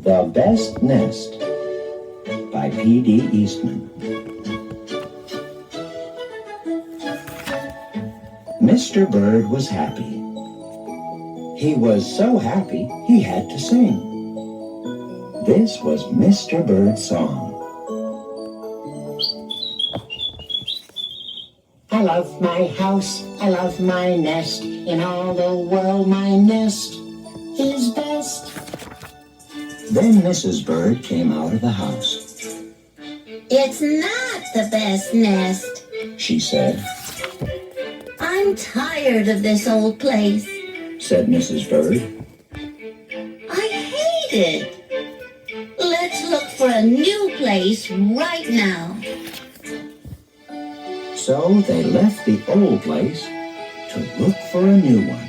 The Best Nest by P.D. Eastman. Mr. Bird was happy. He was so happy he had to sing. This was Mr. Bird's song. I love my house, I love my nest. In all the world my nest is best. Then Mrs. Bird came out of the house. It's not the best nest, She said, I'm tired of this old place. said Mrs. Bird. I hate it. Let's look for a new place right now. So they left the old place to look for a new one.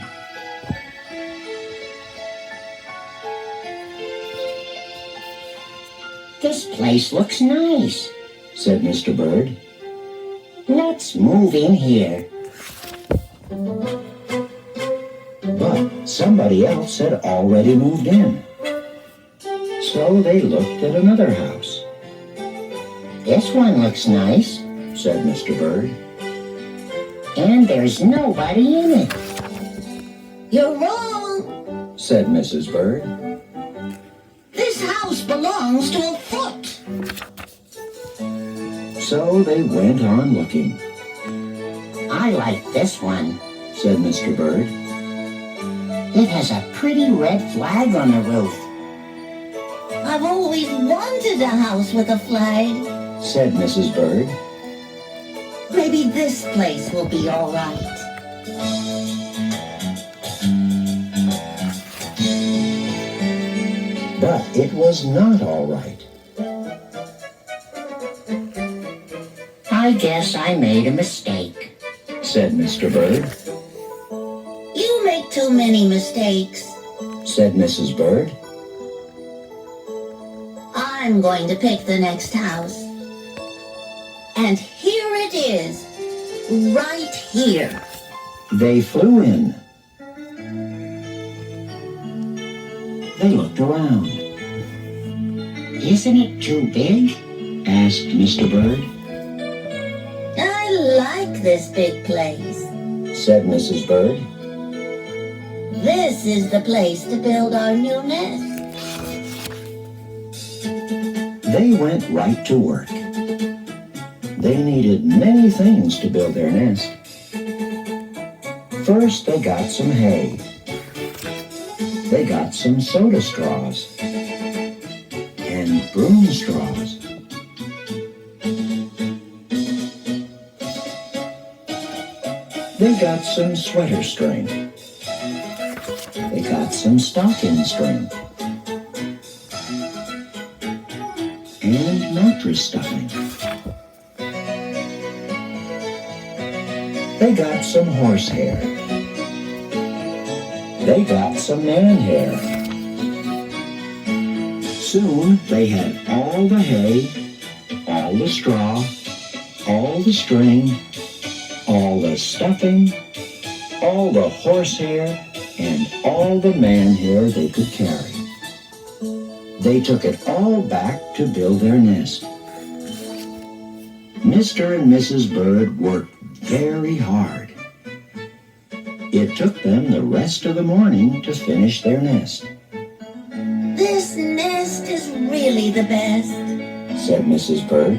This place looks nice, said Mr. Bird. Let's move in here. But somebody else had already moved in. So they looked at another house. This one looks nice, said Mr. Bird. And there's nobody in it, You're wrong. said Mrs. Bird. This house belongs to a foot. So they went on looking. I like this one, said Mr. Bird. It has a pretty red flag on the roof, I've always wanted a house with a flag. said Mrs. Bird. Maybe this place will be all right. But it was not all right. I guess I made a mistake, said Mr. Bird. You make too many mistakes. Said Mrs. Bird. I'm going to pick the next house. And here it is, right here. They flew in. They looked around. Isn't it too big? Asked Mr. Bird. I like this big place. Said Mrs. Bird. This is the place to build our new nest. They went right to work. They needed many things to build their nest. First, they got some hay. They got some soda straws and broom straws. They got some sweater string. They got some stocking string and mattress stuffing. They got some horsehair. They got some man hair. Soon they had all the hay, all the straw, all the string, all the stuffing, all the horsehair, and all the man hair they could carry. They took it all back to build their nest. Mr. and Mrs. Bird worked very hard. It took them the rest of the morning to finish their nest, This nest is really the best. said Mrs. Bird.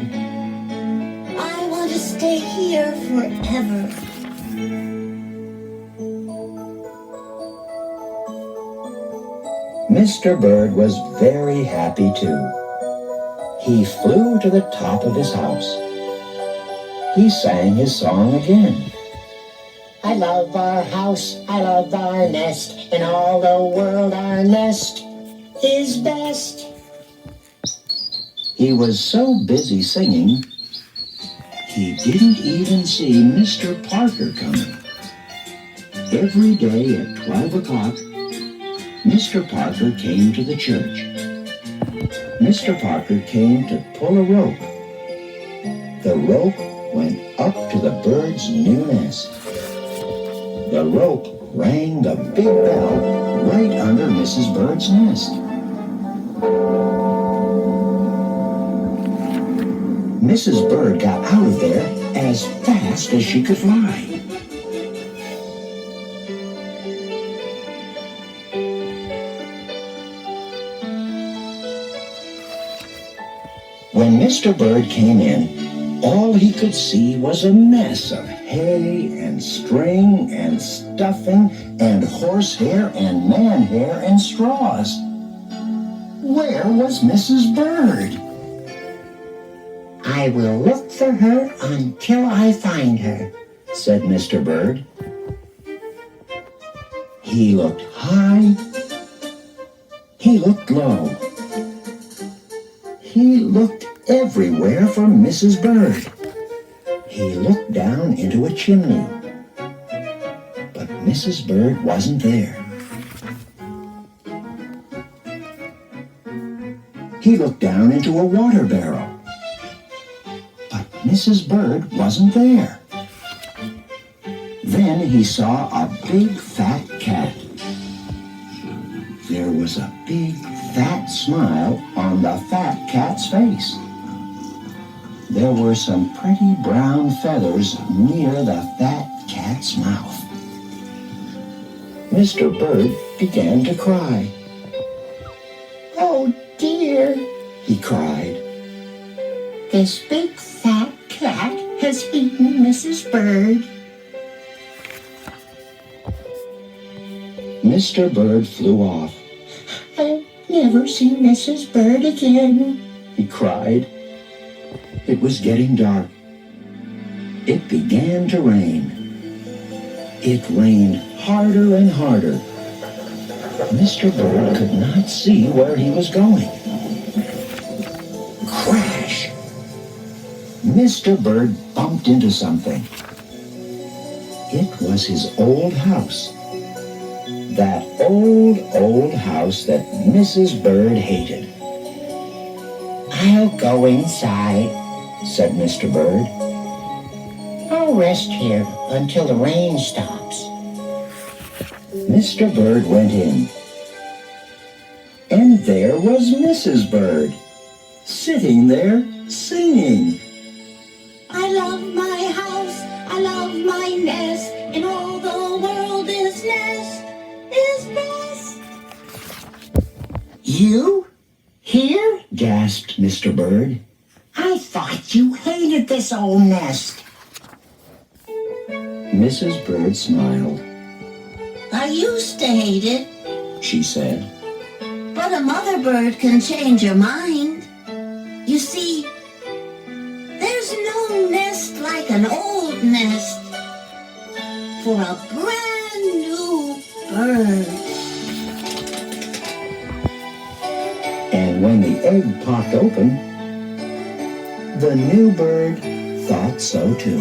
I want to stay here forever. Mr. Bird was very happy too. He flew to the top of his house. He sang his song again. I love our house, I love our nest. In all the world our nest is best. He was so busy singing, he didn't even see Mr. Parker coming. Every day at 12 o'clock, Mr. Parker came to the church. Mr. Parker came to pull a rope. The rope went up to the bird's new nest. The rope rang the big bell right under Mrs. Bird's nest. Mrs. Bird got out of there as fast as she could fly. When Mr. Bird came in, all he could see was a mess of hay and string and stuffing and horsehair and man hair and straws. Where was Mrs. Bird? I will look for her until I find her, said Mr. Bird. He looked high. He looked low. He looked everywhere for Mrs. Bird. He looked down into a chimney, but Mrs. Bird wasn't there. He looked down into a water barrel, but Mrs. Bird wasn't there. Then he saw a big fat cat. There was a big fat smile on the fat cat's face. There were some pretty brown feathers near the fat cat's mouth. Mr. Bird began to cry. Oh dear, he cried. this big fat cat has eaten Mrs. Bird. Mr. Bird flew off. I'll never see Mrs. Bird again, he cried. It was getting dark. It began to rain. It rained harder and harder. Mr. Bird could not see where he was going. Crash! Mr. Bird bumped into something. It was his old house. That old house that Mrs. Bird hated. I'll go inside, said Mr. Bird. I'll rest here until the rain stops. Mr. Bird went in. And there was Mrs. Bird, sitting there singing. I love my house, I love my nest, and all the world is nest is best. You? Here? Gasped Mr. Bird. I thought you hated this old nest. Mrs. Bird smiled. I used to hate it, She said. but a mother bird can change her mind. You see, there's no nest like an old nest for a brand new bird. And when the egg popped open, the new bird thought so too.